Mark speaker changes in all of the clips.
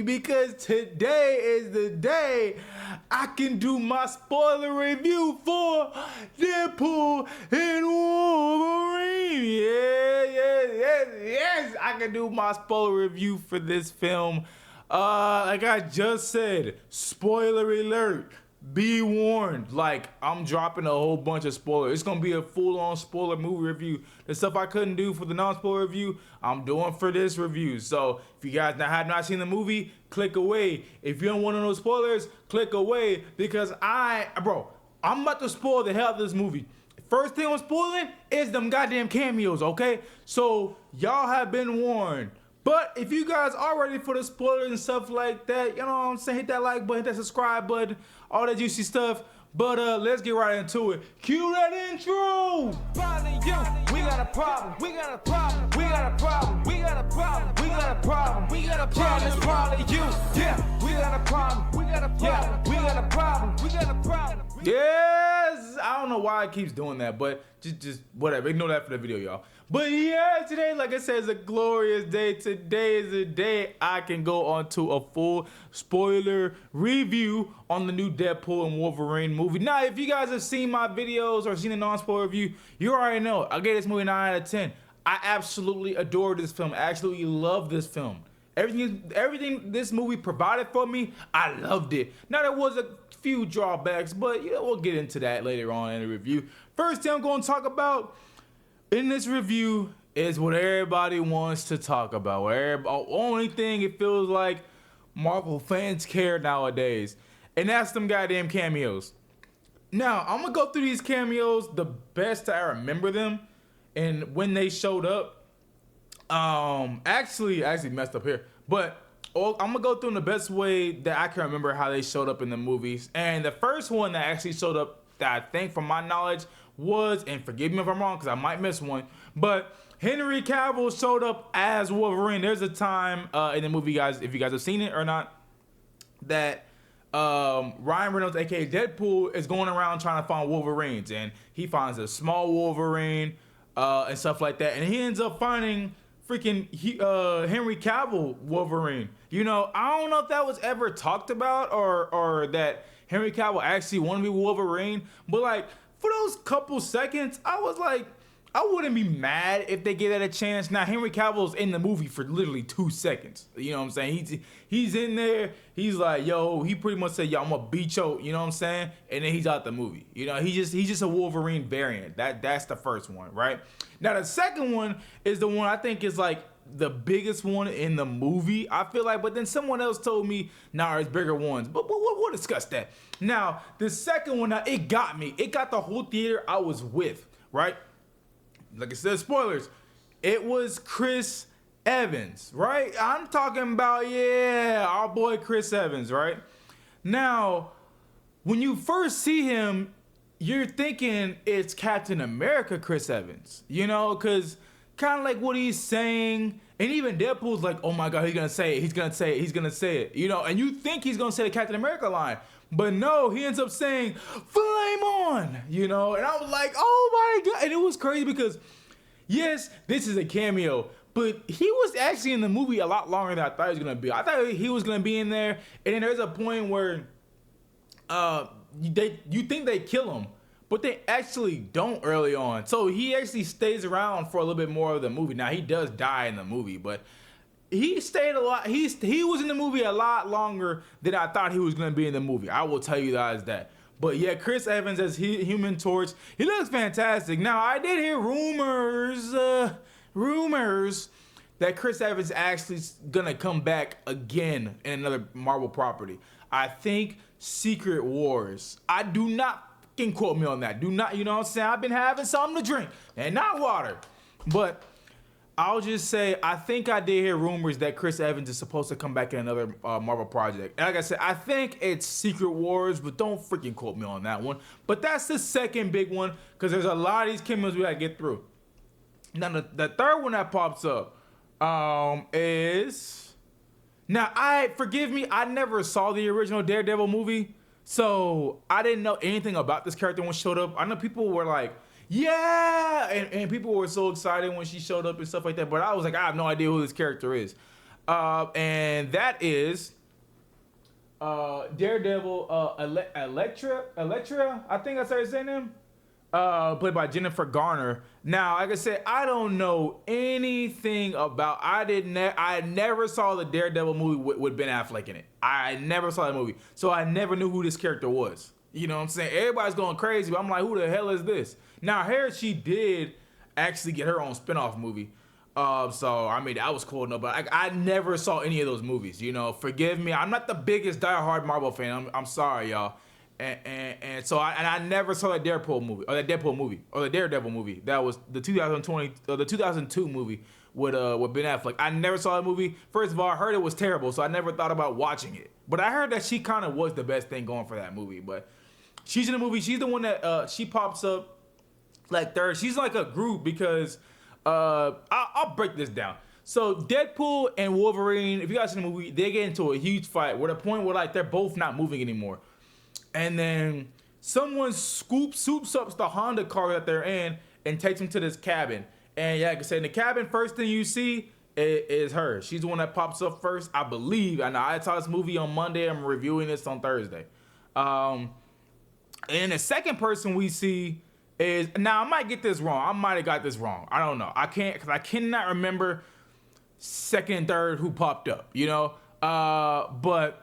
Speaker 1: because today is the day I can do my spoiler review for Deadpool and Wolverine. Yes, I can do my spoiler review for this film. Like I just said, spoiler alert. Be warned, like I'm dropping a whole bunch of spoilers. It's gonna be a full-on spoiler movie review. The stuff I couldn't do for the non-spoiler review, I'm doing for this review. So if you guys have not seen the movie, click away. If you don't want to know spoilers, click away, because I'm about to spoil the hell out of this movie. First thing I'm spoiling is them goddamn cameos, okay? So y'all have been warned. But if you guys are ready for the spoilers and stuff like that, you know what I'm saying? Hit that like button, hit that subscribe button, all that juicy stuff. But let's get right into it. Cue that intro!
Speaker 2: We got a problem. We got a problem. We got a problem. We got a problem. We got a problem. We got a problem. It's probably you. Yeah. We got a problem. We got a problem. Yeah. We got a problem. We got a problem.
Speaker 1: Yes! I don't know why it keeps doing that, but just whatever. Ignore that for the video, y'all. But yeah, today, like I said, is a glorious day. Today is the day I can go on to a full spoiler review on the new Deadpool and Wolverine movie. Now, if you guys have seen my videos or seen a non-spoiler review, you already know I gave this movie 9 out of 10. I absolutely adore this film. I absolutely love this film. Everything this movie provided for me, I loved it. Now, there was a few drawbacks, but we'll get into that later on in the review. First thing I'm going to talk about in this review is what everybody wants to talk about. Only thing it feels like Marvel fans care nowadays, and that's them goddamn cameos. Now, I'm gonna go through these cameos the best I remember them and when they showed up. Actually messed up here, but I'm gonna go through in the best way that I can remember how they showed up in the movies. And the first one that actually showed up that I think, from my knowledge, was, and forgive me if I'm wrong because I might miss one, but Henry Cavill showed up as Wolverine. There's a time in the movie, guys, if you guys have seen it or not, that Ryan Reynolds, aka Deadpool, is going around trying to find Wolverines, and he finds a small Wolverine and stuff like that, and he ends up finding freaking Henry Cavill Wolverine. You know, I don't know if that was ever talked about or that Henry Cavill actually wanted to be Wolverine, but like for those couple seconds, I was like, I wouldn't be mad if they gave that a chance. Now, Henry Cavill's in the movie for literally 2 seconds. You know what I'm saying? He's in there. He's like, yo, he pretty much said, yo, I'm gonna beat you. You know what I'm saying? And then he's out the movie. You know, he's just a Wolverine variant. That's the first one, right? Now, the second one is the one I think is like the biggest one in the movie, I feel like. But then someone else told me, nah, there's bigger ones. But we'll discuss that. Now, the second one, it got me. It got the whole theater I was with, right? Like I said, spoilers. It was Chris Evans, right? I'm talking about, yeah, our boy Chris Evans, right? Now, when you first see him, you're thinking it's Captain America Chris Evans, you know, because kind of like what he's saying, and even Deadpool's like, oh my God, he's gonna say it, he's gonna say it, he's gonna say it, you know, and you think he's gonna say the Captain America line, but no, he ends up saying, flame on, you know, and I was like, oh my God, and it was crazy because, yes, this is a cameo, but he was actually in the movie a lot longer than I thought he was gonna be. I thought he was gonna be in there, and then there's a point where you think they kill him, but they actually don't early on. So he actually stays around for a little bit more of the movie. Now, he does die in the movie, but he stayed a lot. He was in the movie a lot longer than I thought he was going to be in the movie. I will tell you guys that. But yeah, Chris Evans as Human Torch, he looks fantastic. Now, I did hear rumors that Chris Evans actually going to come back again in another Marvel property. I think Secret Wars. I do not fucking quote me on that. Do not, you know what I'm saying? I've been having something to drink and not water. But I'll just say, I think I did hear rumors that Chris Evans is supposed to come back in another Marvel project. And like I said, I think it's Secret Wars, but don't freaking quote me on that one. But that's the second big one, because there's a lot of these cameos we gotta get through. Now, the third one that pops up is... Now, forgive me, I never saw the original Daredevil movie, so I didn't know anything about this character when she showed up. I know people were like, yeah, and people were so excited when she showed up and stuff like that, but I was like, I have no idea who this character is. And that is Daredevil, Electra, I think that's how you say name. Played by Jennifer Garner. Now, like I said, I don't know anything about. I never saw the Daredevil movie with Ben Affleck in it. I never saw that movie, so I never knew who this character was. You know what I'm saying? Everybody's going crazy, but I'm like, who the hell is this? Now, here she did actually get her own spinoff movie. So I mean, that was cool, no, but I never saw any of those movies. You know, forgive me. I'm not the biggest diehard Marvel fan. I'm sorry, y'all. And so I never saw that Deadpool movie or the Daredevil movie. That was the 2020 or the 2002 movie with Ben Affleck. I never saw that movie. First of all, I heard it was terrible, so I never thought about watching it. But I heard that she kind of was the best thing going for that movie. But she's in the movie. She's the one that she pops up like third. She's like a group because I'll break this down. So Deadpool and Wolverine, if you guys see the movie, they get into a huge fight. We're at a point where like they're both not moving anymore. And then someone soups up the Honda car that they're in and takes them to this cabin. And yeah, like I said, in the cabin, first thing you see is her. She's the one that pops up first, I believe. I know I saw this movie on Monday. I'm reviewing this on Thursday. And the second person we see is, now I might get this wrong. I might have got this wrong. I don't know. I cannot remember second and third who popped up, you know? But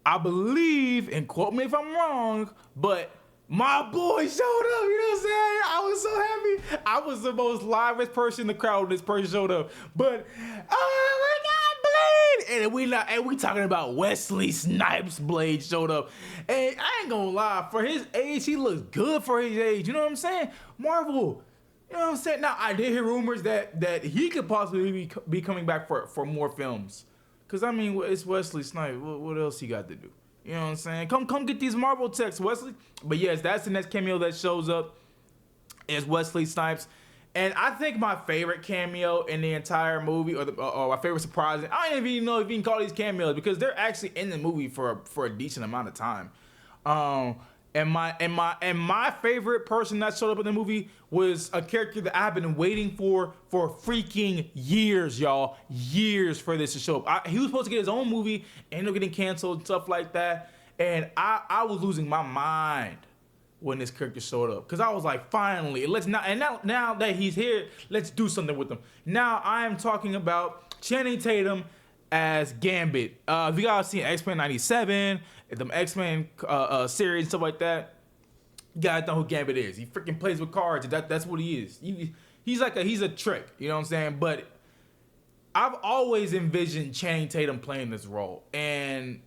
Speaker 1: I believe, and quote me if I'm wrong, but my boy showed up, you know what I'm saying? I was so happy. I was the most livest person in the crowd when this person showed up. But, oh my God, Blade! And we talking about Wesley Snipes. Blade showed up. And I ain't gonna lie, for his age, he looks good for his age. You know what I'm saying? Marvel, you know what I'm saying? Now, I did hear rumors that he could possibly be coming back for more films. Because, I mean, it's Wesley Snipes. What else he got to do? You know what I'm saying? Come get these Marvel texts, Wesley. But, yes, that's the next cameo that shows up is Wesley Snipes. And I think my favorite cameo in the entire movie, or my favorite surprise, I don't even know if you can call these cameos because they're actually in the movie for a decent amount of time. And my favorite person that showed up in the movie was a character that I've been waiting for freaking years, y'all. Years for this to show up. He was supposed to get his own movie, ended up getting canceled and stuff like that. And I was losing my mind when this character showed up. Because I was like, finally, now that he's here, let's do something with him. Now I am talking about Channing Tatum as Gambit. If you guys seen X-Men 97, the X-Men series, stuff like that, you guys know who Gambit is. He freaking plays with cards. That's what he is. He's a trick, you know what I'm saying? But I've always envisioned Channing Tatum playing this role. And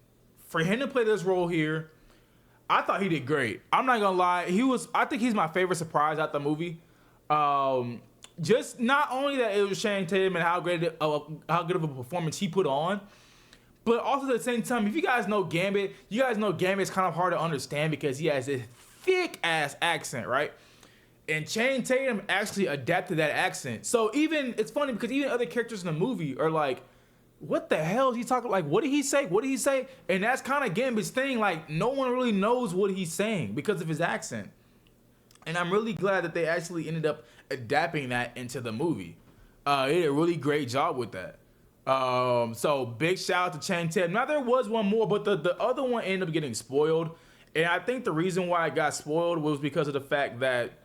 Speaker 1: for him to play this role here, I thought he did great. I'm not gonna lie. I think he's my favorite surprise out the movie. Just not only that it was Channing Tatum and how good of a performance he put on, but also at the same time, if you guys know Gambit, Gambit's kind of hard to understand because he has this thick ass accent, right? And Channing Tatum actually adapted that accent. So it's funny because even other characters in the movie are like, what the hell is he talking? Like, what did he say? What did he say? And that's kind of Gambit's thing. Like, no one really knows what he's saying because of his accent. And I'm really glad that they actually ended up adapting that into the movie. They did a really great job with that. So big shout out to Channing Tatum. Now there was one more, but the other one ended up getting spoiled. And I think the reason why it got spoiled was because of the fact that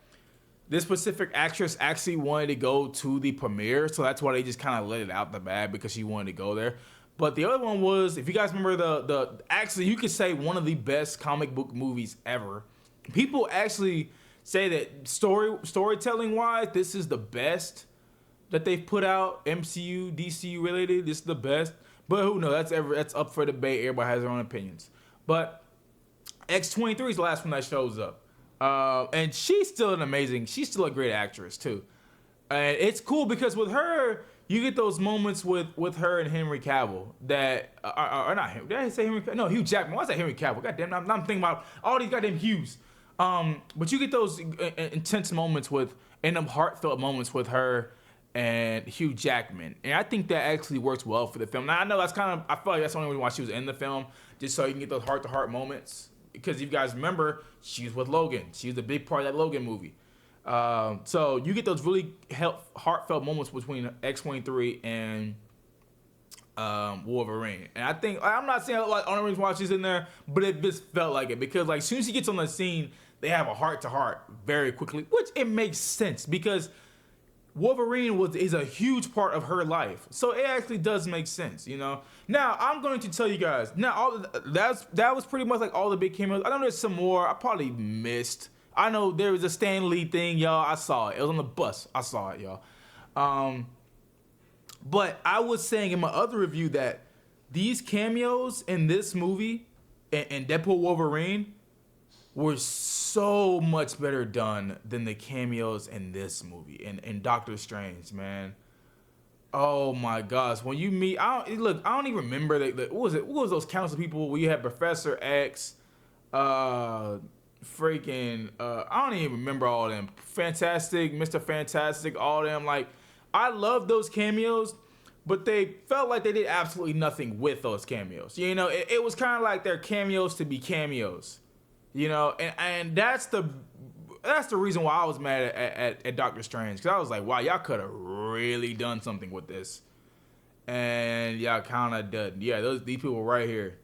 Speaker 1: this specific actress actually wanted to go to the premiere. So that's why they just kind of let it out the bag because she wanted to go there. But the other one was, if you guys remember actually you could say one of the best comic book movies ever. People actually say that storytelling wise, this is the best that they've put out, MCU, DCU related. This is the best. But who knows? That's up for debate. Everybody has their own opinions. But X-23 is the last one that shows up. And she's still she's still a great actress too. And it's cool because with her, you get those moments with her and Henry Cavill that are not him. Did I say Henry Cavill? No, Hugh Jackman. Why is that Henry Cavill? Goddamn, I'm thinking about all these goddamn Hughes. But you get those intense moments and them heartfelt moments with her and Hugh Jackman. And I think that actually works well for the film. Now, I know I feel like that's the only reason why she was in the film, just so you can get those heart-to-heart moments. Because if you guys remember, she was with Logan. She was a big part of that Logan movie. So you get those really heartfelt moments between X-23 and Wolverine. And I think, I'm not saying like only reason why she's in there, but it just felt like it because like as soon as she gets on the scene, they have a heart to heart very quickly, which it makes sense because Wolverine is a huge part of her life, so it actually does make sense, you know. Now I'm going to tell you guys. Now that was pretty much like all the big cameos. I know there's some more I probably missed. I know there was a Stan Lee thing, y'all. I saw it. It was on the bus. I saw it, y'all. But I was saying in my other review that these cameos in this movie and Deadpool Wolverine were so much better done than the cameos in this movie and Doctor Strange, man. Oh my gosh, when you meet, I don't even remember what was those countless people where you had Professor X, I don't even remember all of them. Fantastic, Mr. Fantastic, all of them. Like, I love those cameos, but they felt like they did absolutely nothing with those cameos. You know, it was kind of like they're cameos to be cameos. You know, and that's the reason why I was mad at Doctor Strange, because I was like, wow, y'all could have really done something with this, and y'all kind of did. Yeah, these people right here.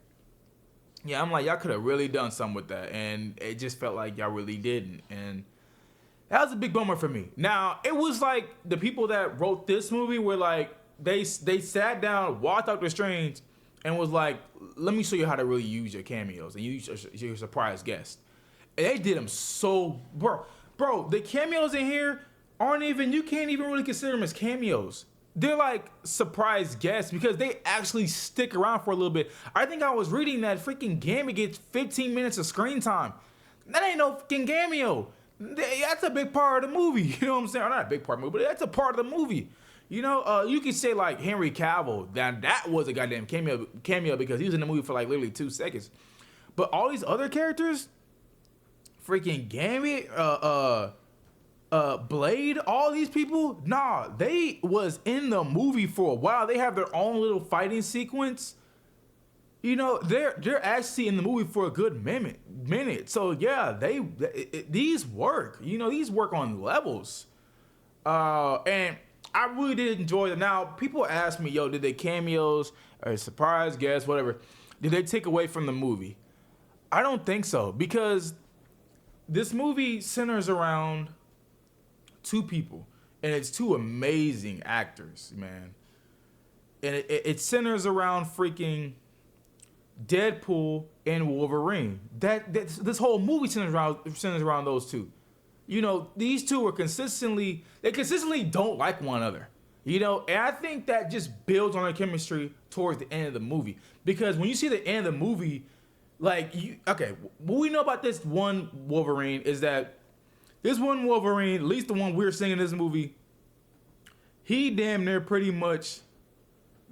Speaker 1: Yeah, I'm like, y'all could have really done something with that, and it just felt like y'all really didn't, and that was a big bummer for me. Now, it was like the people that wrote this movie were like, they sat down, watched Doctor Strange, and was like, let me show you how to really use your cameos and use your surprise guest. And they did them so, bro, the cameos in here you can't even really consider them as cameos. They're like surprise guests because they actually stick around for a little bit. I think I was reading that freaking Gambit gets 15 minutes of screen time. That ain't no fucking cameo. That's a big part of the movie. You know what I'm saying? Or not a big part of the movie, but that's a part of the movie. You know, you could say like Henry Cavill, that was a goddamn cameo because he was in the movie for like literally 2 seconds. But all these other characters, freaking Gambit, Blade, all these people, nah, they was in the movie for a while. They have their own little fighting sequence. You know, they're actually in the movie for a good minute. So yeah, these work. You know, these work on levels. And I really did enjoy them. Now, people ask me, yo, did they cameos or surprise guests, whatever, did they take away from the movie? I don't think so, because this movie centers around two people, and it's two amazing actors, man. And it centers around freaking Deadpool and Wolverine. This whole movie centers around those two. You know, these two are consistently don't like one another. You know, and I think that just builds on their chemistry towards the end of the movie. Because when you see the end of the movie, like, what we know about this one Wolverine is that this one Wolverine, at least the one we're seeing in this movie, he damn near pretty much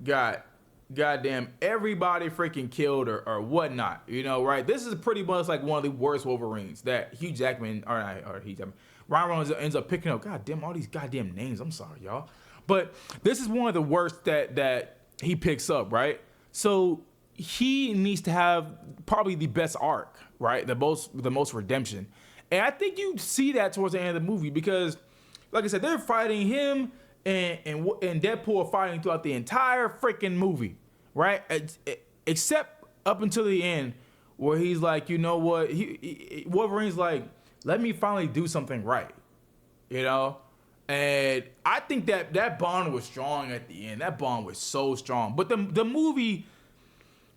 Speaker 1: got goddamn everybody freaking killed or whatnot, you know, right? This is pretty much like one of the worst Wolverines that Ryan Reynolds ends up picking up. God damn, all these goddamn names. I'm sorry, y'all. But this is one of the worst that he picks up, right? So he needs to have probably the best arc, right? The most redemption. And I think you see that towards the end of the movie because, like I said, they're fighting him and Deadpool are fighting throughout the entire freaking movie, right? Except up until the end where he's like, you know what? Wolverine's like, let me finally do something right, you know? And I think that bond was strong at the end. That bond was so strong. But the movie,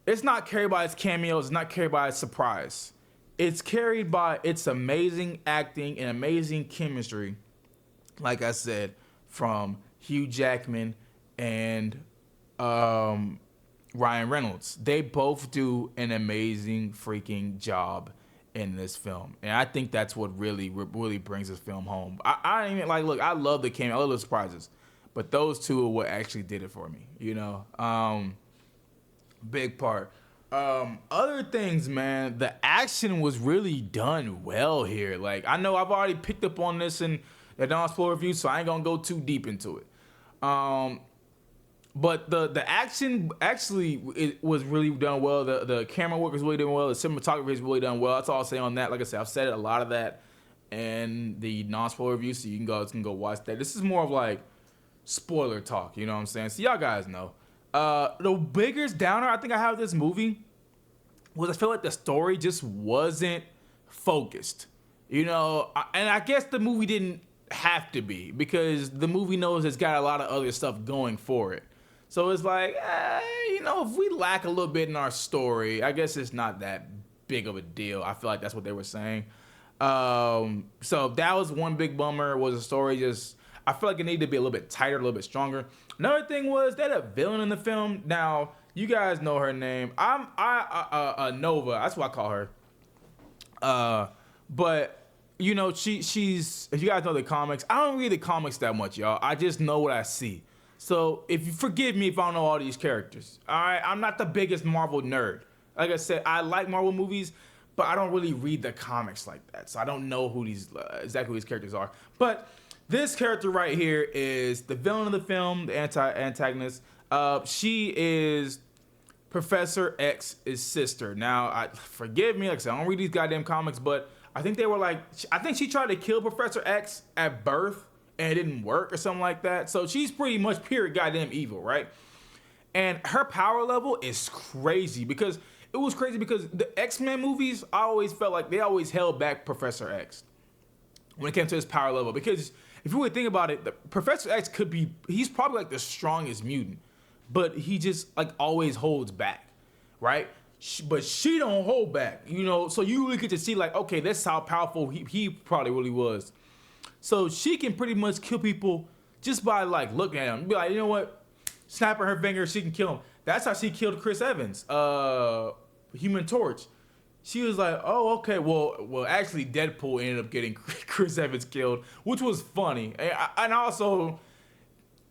Speaker 1: it's not carried by its cameos. It's not carried by its surprise. It's carried by its amazing acting and amazing chemistry, like I said, from Hugh Jackman and Ryan Reynolds. They both do an amazing freaking job in this film, and I think that's what really brings this film home. I don't even look, I love the cameo, I love the surprises, but those two are what actually did it for me, you know. Big part. Other things, man, the action was really done well here. Like, I know I've already picked up on this in the non-spoiler review, so I ain't gonna go too deep into it. But the action actually it was really done well. The camera work is really done well. The cinematography is really done well. That's all I'll say on that. Like I said, I've said a lot of that in the non-spoiler review, so you can go watch that. This is more of like spoiler talk, you know what I'm saying? So y'all guys know. The biggest downer I think I have with this movie was I feel like the story just wasn't focused. And I guess the movie didn't have to be because the movie knows it's got a lot of other stuff going for it. So it's like, if we lack a little bit in our story, I guess it's not that big of a deal. I feel like that's what they were saying. So that was one big bummer. Was the story just? I feel like it needed to be a little bit tighter, a little bit stronger. Another thing was that a villain in the film. Now you guys know her name. Nova. That's what I call her. But she's. If you guys know the comics, I don't read the comics that much, y'all. I just know what I see. So if you forgive me if I don't know all these characters. All right, I'm not the biggest Marvel nerd. Like I said, I like Marvel movies, but I don't really read the comics like that. So I don't know who exactly who these characters are. But this character right here is the villain of the film, the antagonist. She is Professor X's sister. Now, forgive me, like I said, I don't read these goddamn comics, but I think I think she tried to kill Professor X at birth and it didn't work or something like that. So she's pretty much pure goddamn evil, right? And her power level is crazy because the X-Men movies, I always felt like they always held back Professor X when it came to his power level. Because if you really think about it, Professor X he's probably like the strongest mutant, but he just like always holds back, right? But she don't hold back, so you really get to see like, okay, that's how powerful he probably really was. So she can pretty much kill people just by like looking at him. Be like, you know what? Snapping her finger, she can kill him. That's how she killed Chris Evans, Human Torch. She was like, oh, okay. Well, actually, Deadpool ended up getting Chris Evans killed, which was funny. And also,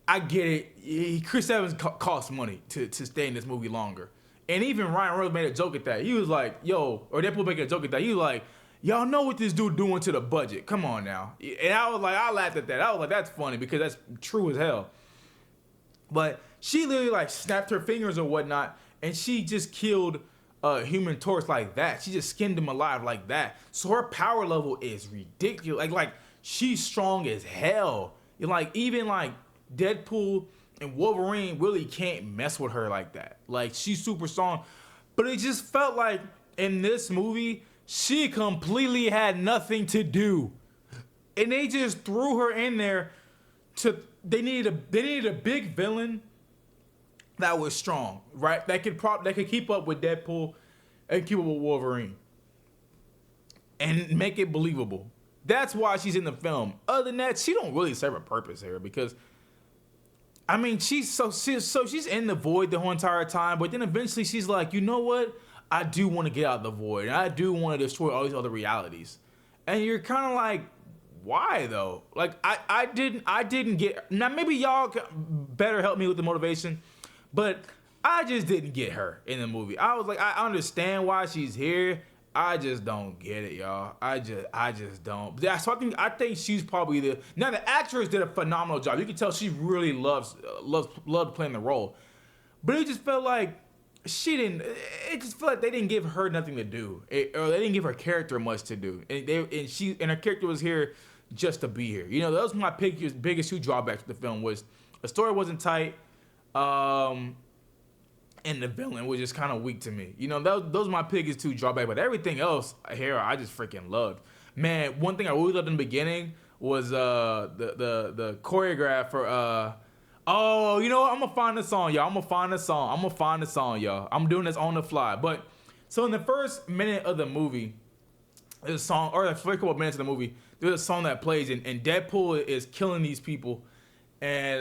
Speaker 1: I get it. Chris Evans cost money to stay in this movie longer. And even Ryan Reynolds made a joke at that. He was like, or Deadpool making a joke at that. He was like, y'all know what this dude doing to the budget. Come on now. And I was like, I laughed at that. I was like, that's funny because that's true as hell. But she literally like snapped her fingers or whatnot, and she just killed Human Torch like that. She just skinned him alive like that. So her power level is ridiculous. Like she's strong as hell. Like even like Deadpool and Wolverine really can't mess with her like that. Like she's super strong. But it just felt like in this movie, she completely had nothing to do. And they just threw her in there they needed a big villain that was strong, right? That could keep up with Deadpool and keep up with Wolverine. And make it believable. That's why she's in the film. Other than that, she don't really serve a purpose here because I mean, she's in the void the whole entire time, but then eventually she's like, you know what? I do want to get out of the void, and I do want to destroy all these other realities. And you're kind of like, why though? Like I didn't get. Now maybe y'all better help me with the motivation, but I just didn't get her in the movie. I was like, I understand why she's here. I just don't get it, y'all. I just don't. So I think she's probably now the actress did a phenomenal job. You can tell she really loved playing the role, but it just felt like she didn't. It just felt like they didn't give her nothing to do, or they didn't give her character much to do, and her character was here just to be here. That was my biggest two drawbacks to the film was the story wasn't tight, and the villain was just kind of weak to me. Those are my biggest two drawbacks, but everything else here I just freaking loved. Man, one thing I really loved in the beginning was the choreographer. Oh, you know what? I'm gonna find the song, y'all. I'm gonna find the song, y'all. I'm doing this on the fly. But so in the first minute of the movie, there's a song, or the first couple of minutes of the movie, there's a song that plays, and Deadpool is killing these people. And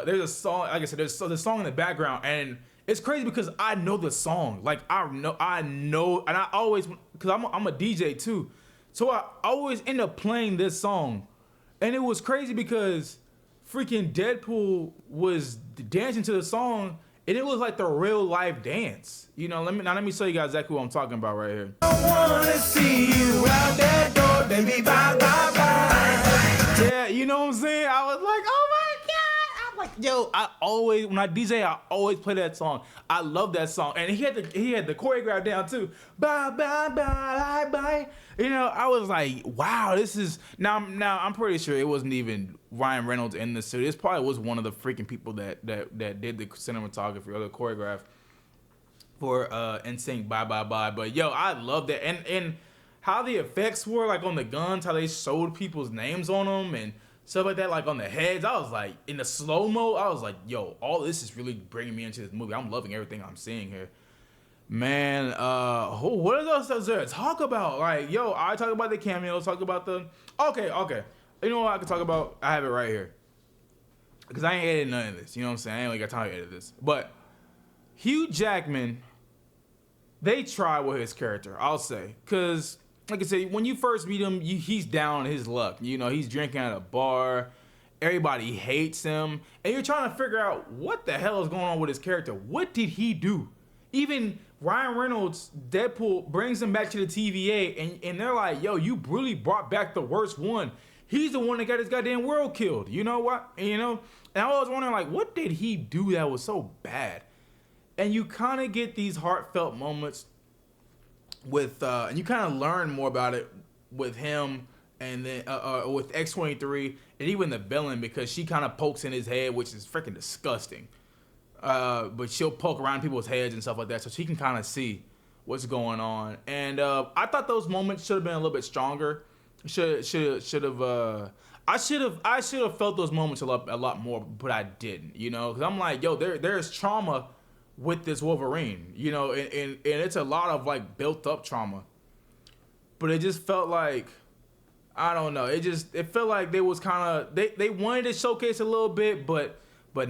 Speaker 1: there's a song, like I said, there's a song in the background, and it's crazy because I know the song. Like I know, and I always, because I'm a DJ too, so I always end up playing this song, and it was crazy because freaking Deadpool was dancing to the song, and it was like the real life dance. Let me show you guys exactly what I'm talking about right here. I wanna see you out that door, baby, bye, bye, bye. Yeah, you know what I'm saying? I was like, oh my God. I'm like, yo, I always when I DJ, I always play that song. I love that song, and he had the choreograph down too. Bye bye bye bye. You know, I was like, wow, this is now. I'm pretty sure it wasn't even Ryan Reynolds in the suit. This probably was one of the freaking people that did the cinematography or the choreograph for NSYNC Bye Bye Bye. But yo, I love that, and how the effects were like on the guns, how they showed people's names on them and stuff like that, like on the heads. I was like, in the slow mo, I was like, yo, all this is really bringing me into this movie. I'm loving everything I'm seeing here. Man, what else is there to talk about? Like, yo, I talk about the cameos, talk about the... Okay. You know what I can talk about? I have it right here. Because I ain't edited none of this. You know what I'm saying? I ain't really got time to edit this. But Hugh Jackman, they tried with his character, I'll say. Because, like I said, when you first meet him, he's down on his luck. You know, he's drinking at a bar. Everybody hates him. And you're trying to figure out what the hell is going on with his character. What did he do? Even Ryan Reynolds, Deadpool, brings him back to the TVA, and they're like, yo, you really brought back the worst one. He's the one that got his goddamn world killed. You know what? And I was wondering, like, what did he do that was so bad? And you kind of get these heartfelt moments with, and you kind of learn more about it with him and then with X-23 and even the villain, because she kind of pokes in his head, which is freaking disgusting. But she'll poke around people's heads and stuff like that, so she can kind of see what's going on. And I thought those moments should have been a little bit stronger. I should have felt those moments a lot more, but I didn't. You know, because I'm like, yo, there's trauma with this Wolverine. You know, and it's a lot of like built up trauma. But it just felt like, I don't know. It felt like they was kind of they wanted to showcase a little bit, but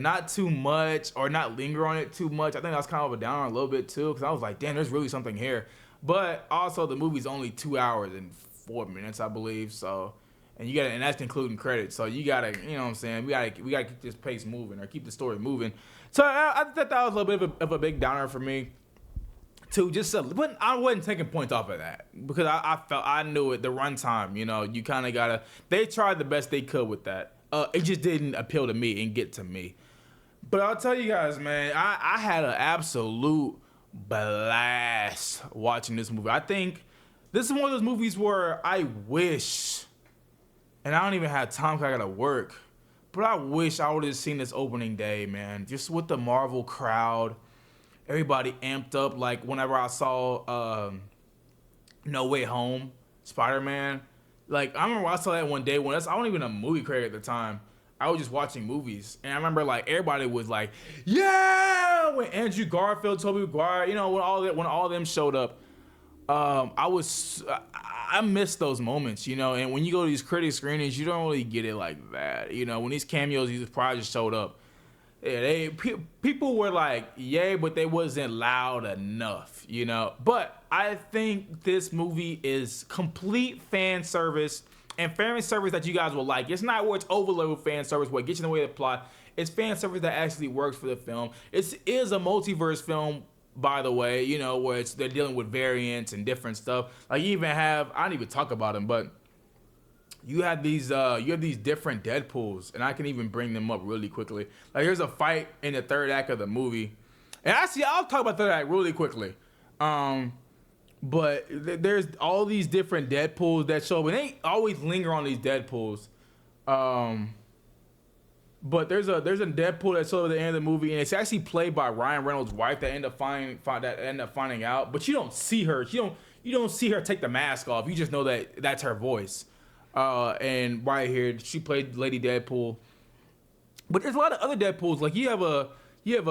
Speaker 1: not too much, or not linger on it too much. I think that's kind of a downer a little bit too, because I was like, damn, there's really something here. But also the movie's only 2 hours and 4 minutes, I believe. So, and that's including credits. So you gotta, you know what I'm saying? We gotta keep this pace moving, or keep the story moving. So I thought that was a little bit of a big downer for me. But I wasn't taking points off of that, because I knew it. The runtime, you know, you kind of gotta. They tried the best they could with that. It just didn't appeal to me and get to me. But I'll tell you guys, man, I had an absolute blast watching this movie. I think this is one of those movies where I wish, and I don't even have time because I gotta work, but I wish I would have seen this opening day, man. Just with the Marvel crowd, everybody amped up. Like whenever I saw No Way Home, Spider-Man. Like, I remember I saw that one day when I wasn't even a movie critic at the time. I was just watching movies. And I remember, like, everybody was like, yeah! When Andrew Garfield, Tobey Maguire, you know, when all of them showed up, I missed those moments, you know? And when you go to these critic screenings, you don't really get it like that. You know, when these cameos, these probably just showed up. Yeah, people were like, yay, but they wasn't loud enough, you know? But I think this movie is complete fan service, and fan service that you guys will like. It's not where it's overload fan service where it gets in the way of the plot. It's fan service that actually works for the film. It is a multiverse film, by the way, you know, where they're dealing with variants and different stuff. Like, you even have, I don't even talk about them, but you have these different Deadpools, and I can even bring them up really quickly. Like, there's a fight in the third act of the movie, and I'll talk about third act really quickly. But there's all these different Deadpools that show up, and they always linger on these Deadpools. But there's a Deadpool that showed up at the end of the movie, and it's actually played by Ryan Reynolds' wife that end up finding out. But you don't see her. You don't see her take the mask off. You just know that that's her voice. And right here, she played Lady Deadpool. But there's a lot of other Deadpools. Like, you have a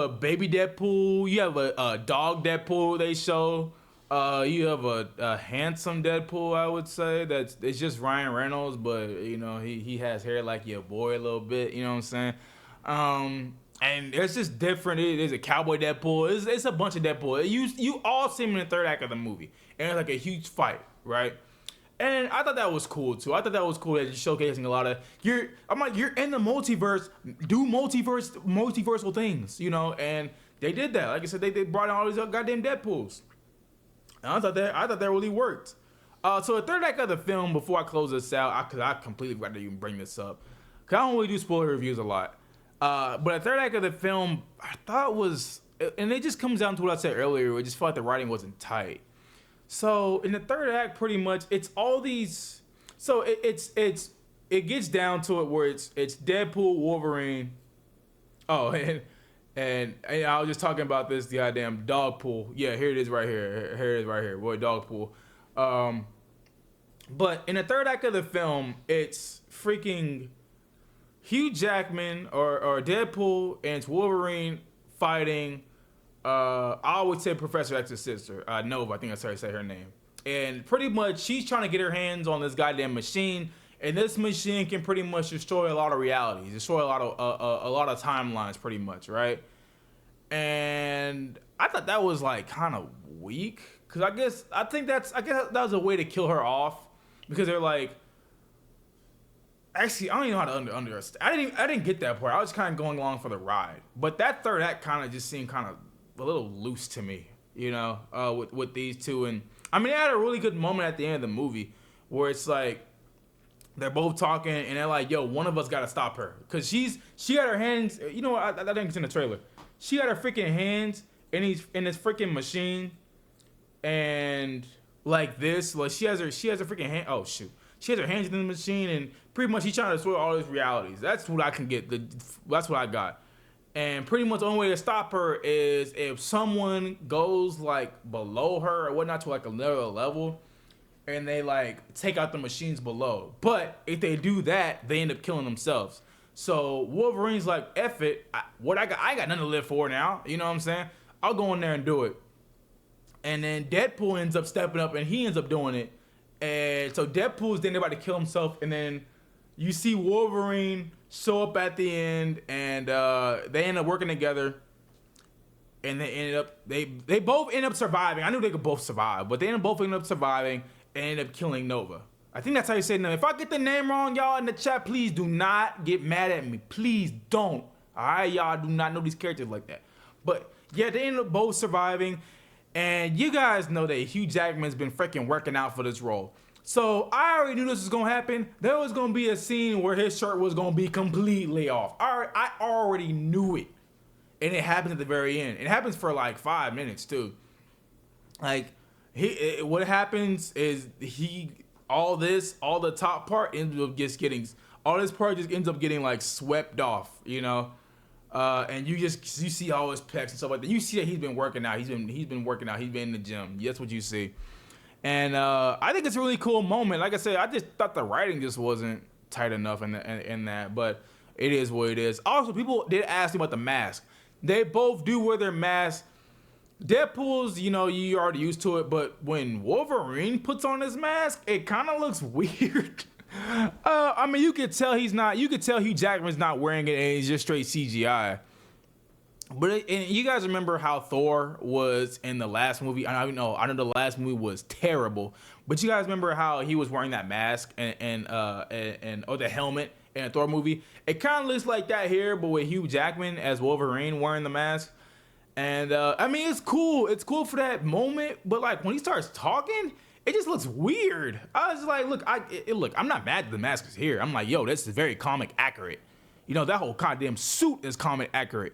Speaker 1: baby Deadpool. You have a dog Deadpool they show. You have a handsome Deadpool, I would say. It's just Ryan Reynolds, but you know he has hair like your boy a little bit. You know what I'm saying? And it's just different. There's a cowboy Deadpool. It's a bunch of Deadpool. You all see him in the third act of the movie, and it's like a huge fight, right? And I thought that was cool too. I thought that was cool that you're showcasing a lot of you're in the multiverse, do multiversal things, you know. And they did that. Like I said, they brought in all these goddamn Deadpools. And I thought that really worked. So the third act of the film, before I close this out, because I completely forgot to even bring this up, because I don't really do spoiler reviews a lot. But the third act of the film, I thought was, and it just comes down to what I said earlier. It just felt like the writing wasn't tight. So in the third act, pretty much, it's all these. So it gets down to it where it's Deadpool, Wolverine. Oh, and I was just talking about this goddamn dog pool. Yeah, here it is right here. Here it is right here. Boy, dog pool. But in the third act of the film, it's freaking Hugh Jackman or Deadpool and it's Wolverine fighting. I always say Professor X's sister, Nova. I think that's how I say her name. And pretty much, she's trying to get her hands on this goddamn machine, and this machine can pretty much destroy a lot of realities, destroy a lot of timelines, pretty much, right? And I thought that was like kind of weak, cause I guess that was a way to kill her off, because they're like, actually, I don't even know how to understand. I didn't get that part. I was kind of going along for the ride, but that third act kind of just seemed kind of a little loose to me, you know, with these two. And I mean, they had a really good moment at the end of the movie where it's like they're both talking and they're like, yo, one of us got to stop her, because she had her hands, you know what, I think it's in the trailer, she had her freaking hands in this freaking machine, and like this, like she has her freaking hand, oh shoot, she has her hands in the machine, and pretty much she's trying to destroy all these realities. That's what I can get, that's what I got. And pretty much the only way to stop her is if someone goes like below her or whatnot to like another level, and they like take out the machines below. But if they do that, they end up killing themselves. So Wolverine's like, F it, I got nothing to live for now. You know what I'm saying? I'll go in there and do it. And then Deadpool ends up stepping up and he ends up doing it. And so Deadpool's then about to kill himself, and then you see Wolverine show up at the end, and they end up working together, and they both end up surviving. I knew they could both survive, but they both end up surviving and end up killing Nova. I think that's how you say the name. If I get the name wrong, y'all in the chat, please do not get mad at me. Please don't. All right, y'all do not know these characters like that. But yeah, they end up both surviving, and you guys know that Hugh Jackman's been freaking working out for this role. So I already knew this was gonna happen. There was gonna be a scene where his shirt was gonna be completely off. I already knew it, and it happens at the very end. It happens for like 5 minutes too. Like what happens is all the top part ends up just getting, all this part just ends up getting like swept off, you know. And you see all his pecs and stuff like that. You see that he's been working out. He's been working out. He's been in the gym. That's what you see. And I think it's a really cool moment. Like I said, I just thought the writing just wasn't tight enough in that, but it is what it is. Also, people did ask me about the mask. They both do wear their masks. Deadpool's, you know, you already used to it, but when Wolverine puts on his mask, it kind of looks weird. I mean, you could tell Hugh Jackman's not wearing it, and he's just straight CGI. But and you guys remember how Thor was in the last movie? I know the last movie was terrible, but you guys remember how he was wearing that mask and the helmet in a Thor movie? It kind of looks like that here, but with Hugh Jackman as Wolverine wearing the mask. And I mean, it's cool. It's cool for that moment, but like when he starts talking, it just looks weird. I was like, look, I'm not mad that the mask is here. I'm like, yo, this is very comic accurate. You know, that whole goddamn suit is comic accurate.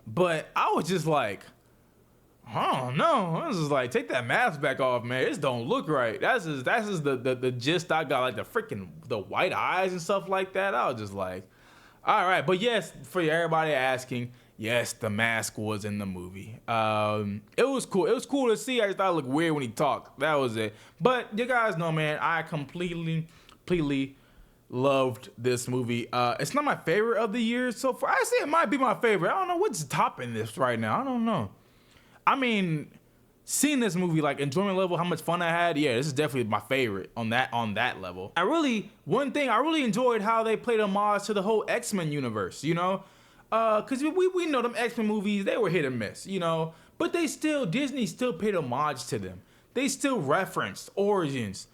Speaker 1: But I was just like, oh no, I was just like, take that mask back off, man. This don't look right. That's just the gist I got, like the white eyes and stuff like that. I was just like, all right. But yes, for everybody asking, yes, the mask was in the movie. It was cool. It was cool to see. I just thought it looked weird when he talked. That was it. But you guys know, man, I completely loved this movie. It's not my favorite of the year so far. I say it might be my favorite. I don't know what's topping this right now. I don't know. I mean, seeing this movie, like enjoyment level, how much fun I had. Yeah, this is definitely my favorite on that level. One thing I really enjoyed how they played homage to the whole X-Men universe. You know, because we know them X-Men movies, they were hit or miss. You know, but Disney still paid homage to them. They still referenced Origins.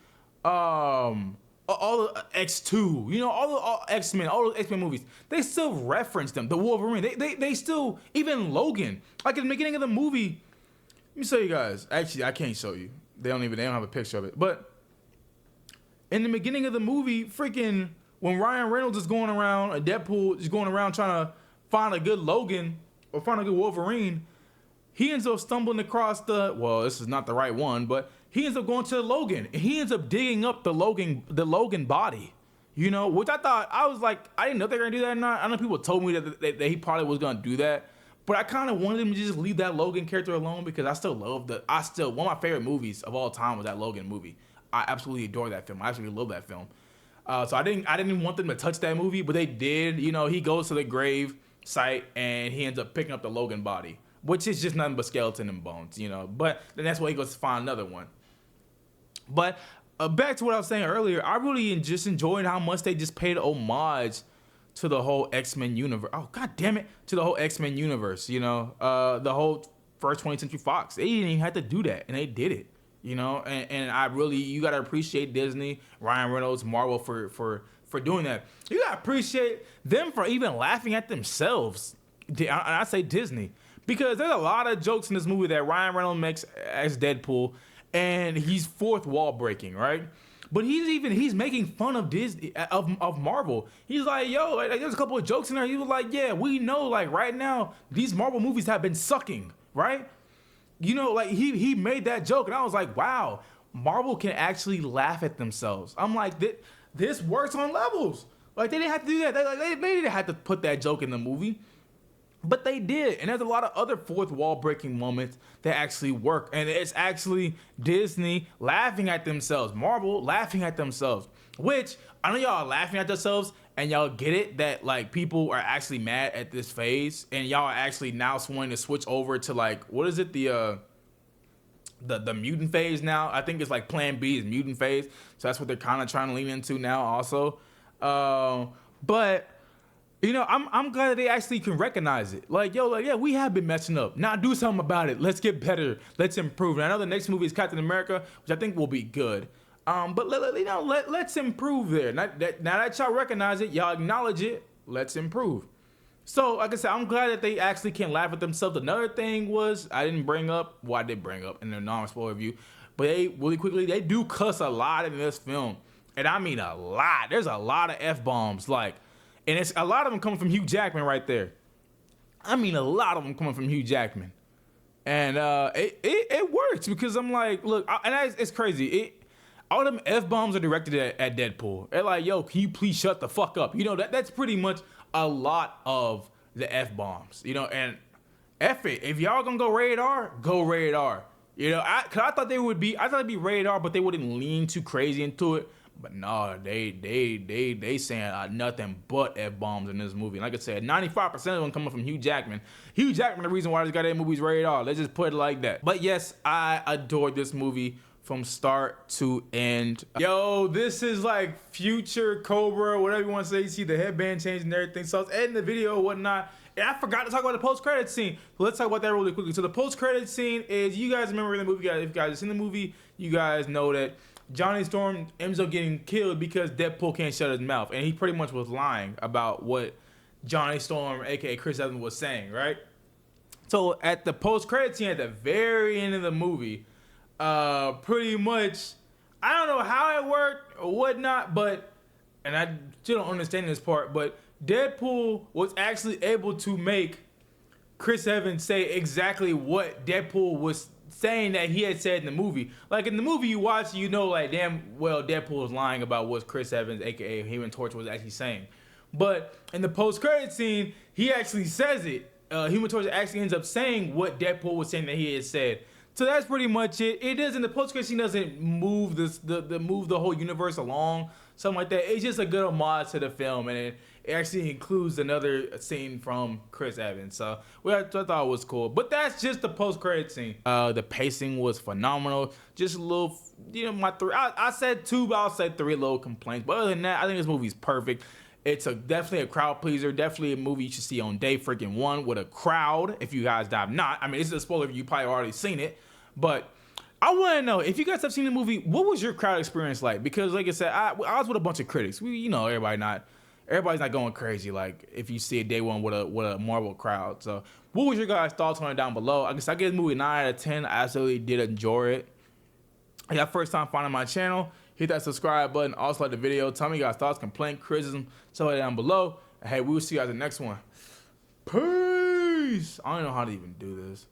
Speaker 1: All the X2, you know, all X-Men, all those X-Men movies, they still reference them. The Wolverine, they still, even Logan, like in the beginning of the movie. Let me show you guys. Actually, I can't show you. They don't have a picture of it. But in the beginning of the movie, freaking when Ryan Reynolds is going around, Deadpool is going around trying to find a good Logan or find a good Wolverine, he ends up stumbling across this is not the right one, but he ends up going to the Logan, and he ends up digging up the Logan body, you know, which I was like, I didn't know they were gonna do that or not. I know people told me that he probably was gonna do that, but I kind of wanted him to just leave that Logan character alone because I still love one of my favorite movies of all time was that Logan movie. I absolutely adore that film. I absolutely love that film. So I didn't want them to touch that movie, but they did. You know, he goes to the grave site and he ends up picking up the Logan body, which is just nothing but skeleton and bones, you know. But then that's why he goes to find another one. But back to what I was saying earlier, I really just enjoyed how much they just paid homage to the whole X-Men universe. Oh, god damn it. To the whole X-Men universe, you know. The whole first 20th Century Fox. They didn't even have to do that, and they did it. You know, and I really, you gotta appreciate Disney, Ryan Reynolds, Marvel for doing that. You gotta appreciate them for even laughing at themselves. I say Disney, because there's a lot of jokes in this movie that Ryan Reynolds makes as Deadpool, and he's fourth wall breaking, right? But he's making fun of Disney, of Marvel. He's like, yo, like, there's a couple of jokes in there. He was like, yeah, we know, like right now these Marvel movies have been sucking, right? You know, like he made that joke, and I was like, wow, Marvel can actually laugh at themselves. I'm like, this works on levels. Like they didn't have to do that. They didn't have to put that joke in the movie, but they did. And there's a lot of other fourth wall breaking moments that actually work. And it's actually Disney laughing at themselves, Marvel laughing at themselves. Which I know y'all are laughing at yourselves, and y'all get it that like people are actually mad at this phase, and y'all are actually now wanting to switch over to like, what is it, the mutant phase now? I think it's like Plan B is mutant phase, so that's what they're kind of trying to lean into now also. But you know, I'm glad that they actually can recognize it. Like, yo, like, yeah, we have been messing up. Now do something about it. Let's get better. Let's improve. And I know the next movie is Captain America, which I think will be good. But let's improve there. Now that y'all recognize it, y'all acknowledge it, let's improve. So, like I said, I'm glad that they actually can laugh at themselves. Another thing was, I did bring up in the non-spoiler review, but they do cuss a lot in this film. And I mean a lot. There's a lot of F-bombs, like, and it's a lot of them coming from Hugh Jackman right there. I mean a lot of them coming from Hugh Jackman. And it works because I'm like, look, it's crazy. All them F-bombs are directed at Deadpool. They're like, yo, can you please shut the fuck up? You know, that's pretty much a lot of the F-bombs. You know, and F it. If y'all gonna go rated R, go rated R. You know, I thought it'd be rated R, but they wouldn't lean too crazy into it. But no, they saying nothing but F-bombs in this movie. Like I said, 95% of them coming from Hugh Jackman. Hugh Jackman, the reason why this goddamn movie's rated R. Let's just put it like that. But yes, I adored this movie from start to end. Yo, this is like future Cobra, whatever you want to say. You see the headband changing and everything. So I was editing the video and whatnot. And I forgot to talk about the post-credit scene. So let's talk about that really quickly. So the post-credit scene is, you guys remember in the movie, if you guys have seen the movie, you guys know that Johnny Storm ends up getting killed because Deadpool can't shut his mouth. And he pretty much was lying about what Johnny Storm, aka Chris Evans, was saying, right? So at the post-credit scene at the very end of the movie, pretty much, I don't know how it worked or whatnot, but, and I still don't understand this part, but Deadpool was actually able to make Chris Evans say exactly what Deadpool was saying that he had said in the movie. Like in the movie you watch, you know, like, damn well Deadpool was lying about what Chris Evans, aka Human Torch, was actually saying. But in the post-credit scene, he actually says it. Human Torch actually ends up saying what Deadpool was saying that he had said. So that's pretty much it. It doesn't, the post-credit scene doesn't move move the whole universe along, something like that. It's just a good homage to the film, and it actually includes another scene from Chris Evans. So I thought it was cool. But that's just the post-credit scene. The pacing was phenomenal. Just a little, you know, I said two, but I'll say three little complaints. But other than that, I think this movie's perfect. It's definitely a crowd pleaser. Definitely a movie you should see on day freaking one with a crowd. If you guys have not, I mean, this is a spoiler. You probably already seen it. But I want to know, if you guys have seen the movie, what was your crowd experience like? Because like I said, I was with a bunch of critics. You know, everybody's not going crazy. Like if you see a day one with a Marvel crowd. So what was your guys' thoughts on it down below? I guess I give the movie a 9 out of 10. I absolutely did enjoy it. If y'all first time finding my channel, hit that subscribe button. Also like the video. Tell me you guys thoughts, complaint, criticism, stuff like that down below. And hey, we will see you guys in the next one. Peace. I don't know how to even do this.